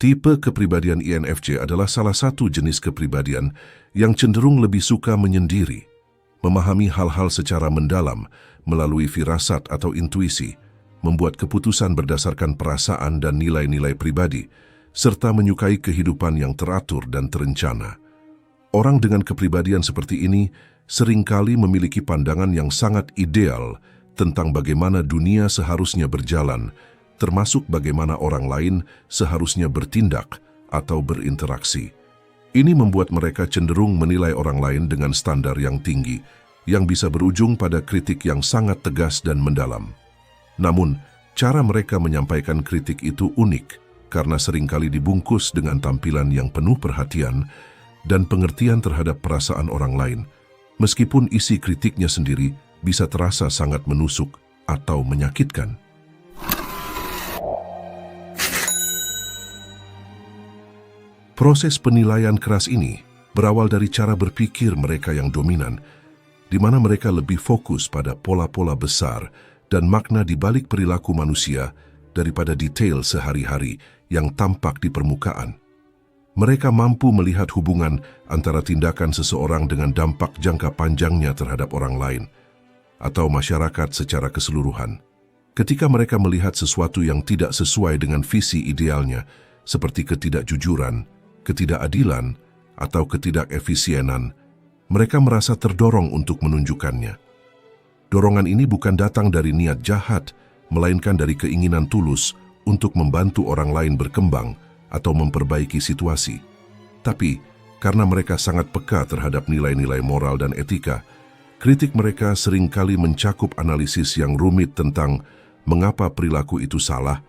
Tipe kepribadian INFJ adalah salah satu jenis kepribadian yang cenderung lebih suka menyendiri, memahami hal-hal secara mendalam melalui firasat atau intuisi, membuat keputusan berdasarkan perasaan dan nilai-nilai pribadi, serta menyukai kehidupan yang teratur dan terencana. Orang dengan kepribadian seperti ini seringkali memiliki pandangan yang sangat ideal tentang bagaimana dunia seharusnya berjalan, termasuk bagaimana orang lain seharusnya bertindak atau berinteraksi. Ini membuat mereka cenderung menilai orang lain dengan standar yang tinggi, yang bisa berujung pada kritik yang sangat tegas dan mendalam. Namun, cara mereka menyampaikan kritik itu unik karena seringkali dibungkus dengan tampilan yang penuh perhatian dan pengertian terhadap perasaan orang lain, meskipun isi kritiknya sendiri bisa terasa sangat menusuk atau menyakitkan. Proses penilaian keras ini berawal dari cara berpikir mereka yang dominan, di mana mereka lebih fokus pada pola-pola besar dan makna di balik perilaku manusia daripada detail sehari-hari yang tampak di permukaan. Mereka mampu melihat hubungan antara tindakan seseorang dengan dampak jangka panjangnya terhadap orang lain atau masyarakat secara keseluruhan. Ketika mereka melihat sesuatu yang tidak sesuai dengan visi idealnya, seperti ketidakjujuran, ketidakadilan, atau ketidakefisienan, mereka merasa terdorong untuk menunjukkannya. Dorongan ini bukan datang dari niat jahat, melainkan dari keinginan tulus untuk membantu orang lain berkembang atau memperbaiki situasi. Tapi, karena mereka sangat peka terhadap nilai-nilai moral dan etika, kritik mereka seringkali mencakup analisis yang rumit tentang mengapa perilaku itu salah,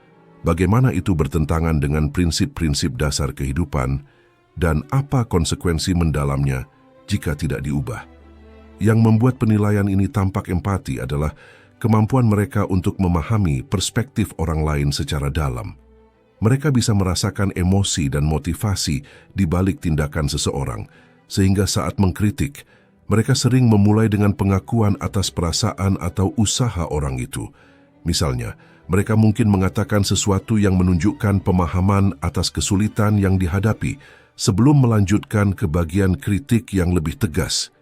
bagaimana itu bertentangan dengan prinsip-prinsip dasar kehidupan, dan apa konsekuensi mendalamnya jika tidak diubah. Yang membuat penilaian ini tampak empati adalah kemampuan mereka untuk memahami perspektif orang lain secara dalam. Mereka bisa merasakan emosi dan motivasi di balik tindakan seseorang, sehingga saat mengkritik, mereka sering memulai dengan pengakuan atas perasaan atau usaha orang itu. Misalnya, mereka mungkin mengatakan sesuatu yang menunjukkan pemahaman atas kesulitan yang dihadapi sebelum melanjutkan ke bagian kritik yang lebih tegas.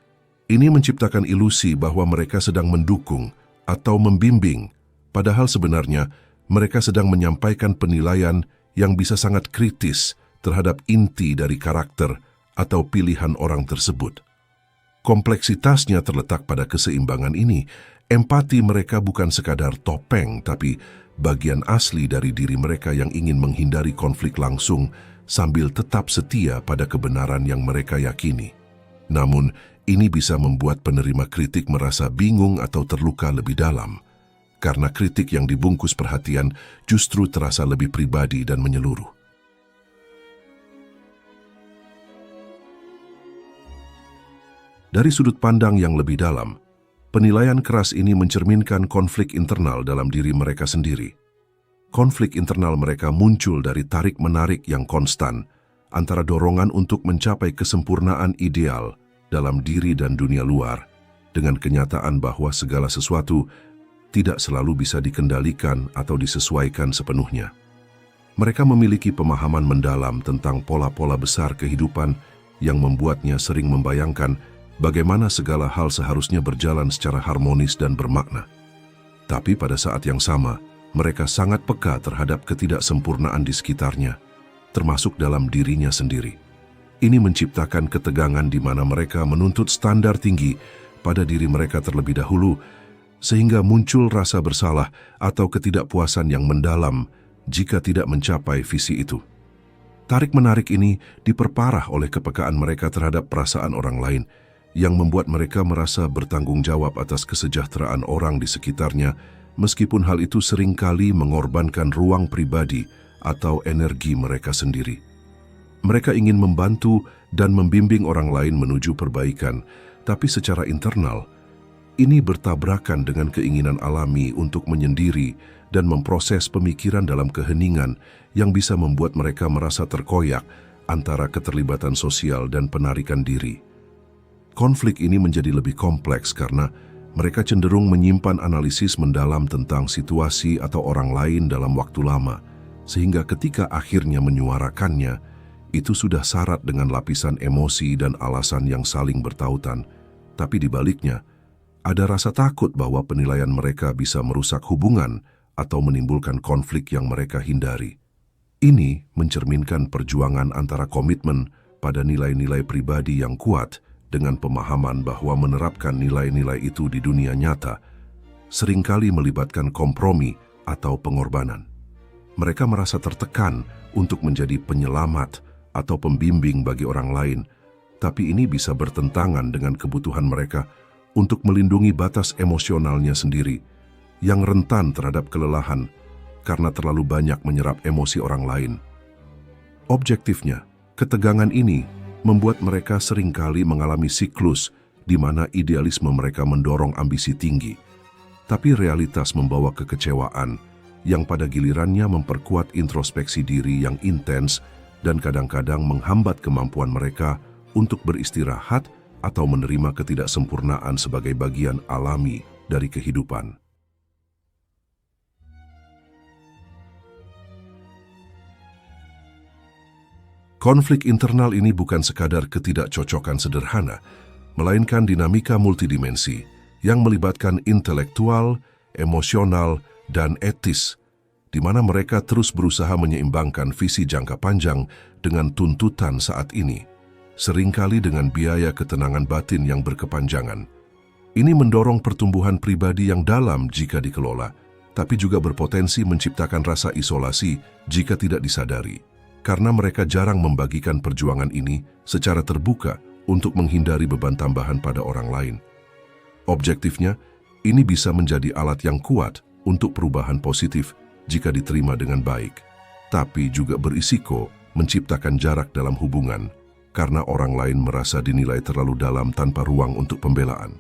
Ini menciptakan ilusi bahwa mereka sedang mendukung atau membimbing, padahal sebenarnya mereka sedang menyampaikan penilaian yang bisa sangat kritis terhadap inti dari karakter atau pilihan orang tersebut. Kompleksitasnya terletak pada keseimbangan ini. Empati mereka bukan sekadar topeng, tapi bagian asli dari diri mereka yang ingin menghindari konflik langsung sambil tetap setia pada kebenaran yang mereka yakini. Namun, ini bisa membuat penerima kritik merasa bingung atau terluka lebih dalam, karena kritik yang dibungkus perhatian justru terasa lebih pribadi dan menyeluruh. Dari sudut pandang yang lebih dalam, penilaian keras ini mencerminkan konflik internal dalam diri mereka sendiri. Konflik internal mereka muncul dari tarik-menarik yang konstan antara dorongan untuk mencapai kesempurnaan ideal dalam diri dan dunia luar, dengan kenyataan bahwa segala sesuatu tidak selalu bisa dikendalikan atau disesuaikan sepenuhnya. Mereka memiliki pemahaman mendalam tentang pola-pola besar kehidupan yang membuatnya sering membayangkan bagaimana segala hal seharusnya berjalan secara harmonis dan bermakna. Tapi pada saat yang sama, mereka sangat peka terhadap ketidaksempurnaan di sekitarnya, termasuk dalam dirinya sendiri. Ini menciptakan ketegangan di mana mereka menuntut standar tinggi pada diri mereka terlebih dahulu, sehingga muncul rasa bersalah atau ketidakpuasan yang mendalam jika tidak mencapai visi itu. Tarik-menarik ini diperparah oleh kepekaan mereka terhadap perasaan orang lain, yang membuat mereka merasa bertanggung jawab atas kesejahteraan orang di sekitarnya, meskipun hal itu seringkali mengorbankan ruang pribadi atau energi mereka sendiri. Mereka ingin membantu dan membimbing orang lain menuju perbaikan, tapi secara internal, ini bertabrakan dengan keinginan alami untuk menyendiri dan memproses pemikiran dalam keheningan yang bisa membuat mereka merasa terkoyak antara keterlibatan sosial dan penarikan diri. Konflik ini menjadi lebih kompleks karena mereka cenderung menyimpan analisis mendalam tentang situasi atau orang lain dalam waktu lama, sehingga ketika akhirnya menyuarakannya, itu sudah syarat dengan lapisan emosi dan alasan yang saling bertautan. Tapi di baliknya, ada rasa takut bahwa penilaian mereka bisa merusak hubungan atau menimbulkan konflik yang mereka hindari. Ini mencerminkan perjuangan antara komitmen pada nilai-nilai pribadi yang kuat dengan pemahaman bahwa menerapkan nilai-nilai itu di dunia nyata seringkali melibatkan kompromi atau pengorbanan. Mereka merasa tertekan untuk menjadi penyelamat atau pembimbing bagi orang lain, tapi ini bisa bertentangan dengan kebutuhan mereka untuk melindungi batas emosionalnya sendiri yang rentan terhadap kelelahan karena terlalu banyak menyerap emosi orang lain. Objektifnya, ketegangan ini membuat mereka seringkali mengalami siklus di mana idealisme mereka mendorong ambisi tinggi, tapi realitas membawa kekecewaan yang pada gilirannya memperkuat introspeksi diri yang intens dan kadang-kadang menghambat kemampuan mereka untuk beristirahat atau menerima ketidaksempurnaan sebagai bagian alami dari kehidupan. Konflik internal ini bukan sekadar ketidakcocokan sederhana, melainkan dinamika multidimensi yang melibatkan intelektual, emosional, dan etis, di mana mereka terus berusaha menyeimbangkan visi jangka panjang dengan tuntutan saat ini, seringkali dengan biaya ketenangan batin yang berkepanjangan. Ini mendorong pertumbuhan pribadi yang dalam jika dikelola, tapi juga berpotensi menciptakan rasa isolasi jika tidak disadari, karena mereka jarang membagikan perjuangan ini secara terbuka untuk menghindari beban tambahan pada orang lain. Objektifnya, ini bisa menjadi alat yang kuat untuk perubahan positif jika diterima dengan baik, tapi juga berisiko menciptakan jarak dalam hubungan karena orang lain merasa dinilai terlalu dalam tanpa ruang untuk pembelaan.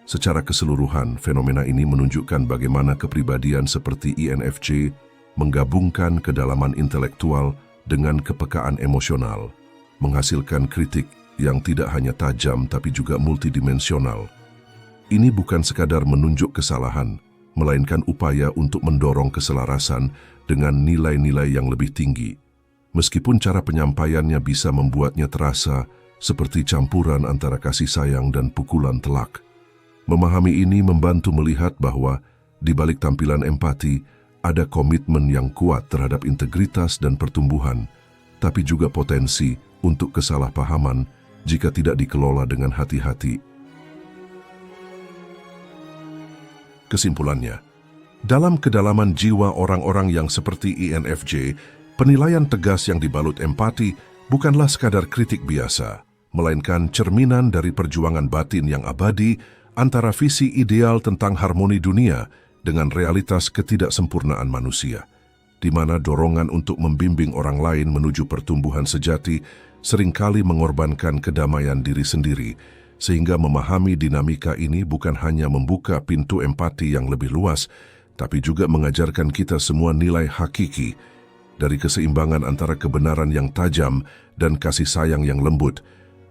Secara keseluruhan, fenomena ini menunjukkan bagaimana kepribadian seperti INFJ menggabungkan kedalaman intelektual dengan kepekaan emosional, menghasilkan kritik yang tidak hanya tajam tapi juga multidimensional. Ini bukan sekadar menunjuk kesalahan, melainkan upaya untuk mendorong keselarasan dengan nilai-nilai yang lebih tinggi. Meskipun cara penyampaiannya bisa membuatnya terasa seperti campuran antara kasih sayang dan pukulan telak. Memahami ini membantu melihat bahwa di balik tampilan empati ada komitmen yang kuat terhadap integritas dan pertumbuhan, tapi juga potensi untuk kesalahpahaman jika tidak dikelola dengan hati-hati. Kesimpulannya, dalam kedalaman jiwa orang-orang yang seperti INFJ, penilaian tegas yang dibalut empati bukanlah sekadar kritik biasa, melainkan cerminan dari perjuangan batin yang abadi antara visi ideal tentang harmoni dunia dengan realitas ketidaksempurnaan manusia, di mana dorongan untuk membimbing orang lain menuju pertumbuhan sejati seringkali mengorbankan kedamaian diri sendiri, sehingga memahami dinamika ini bukan hanya membuka pintu empati yang lebih luas, tapi juga mengajarkan kita semua nilai hakiki dari keseimbangan antara kebenaran yang tajam dan kasih sayang yang lembut,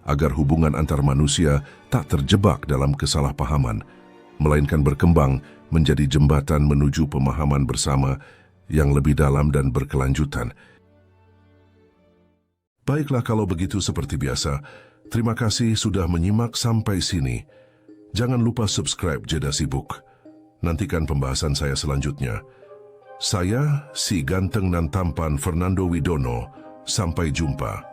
agar hubungan antar manusia tak terjebak dalam kesalahpahaman, melainkan berkembang menjadi jembatan menuju pemahaman bersama yang lebih dalam dan berkelanjutan. Baiklah kalau begitu, seperti biasa, terima kasih sudah menyimak sampai sini. Jangan lupa subscribe Jeda Sibuk. Nantikan pembahasan saya selanjutnya. Saya, si ganteng dan tampan Fernando Widono. Sampai jumpa.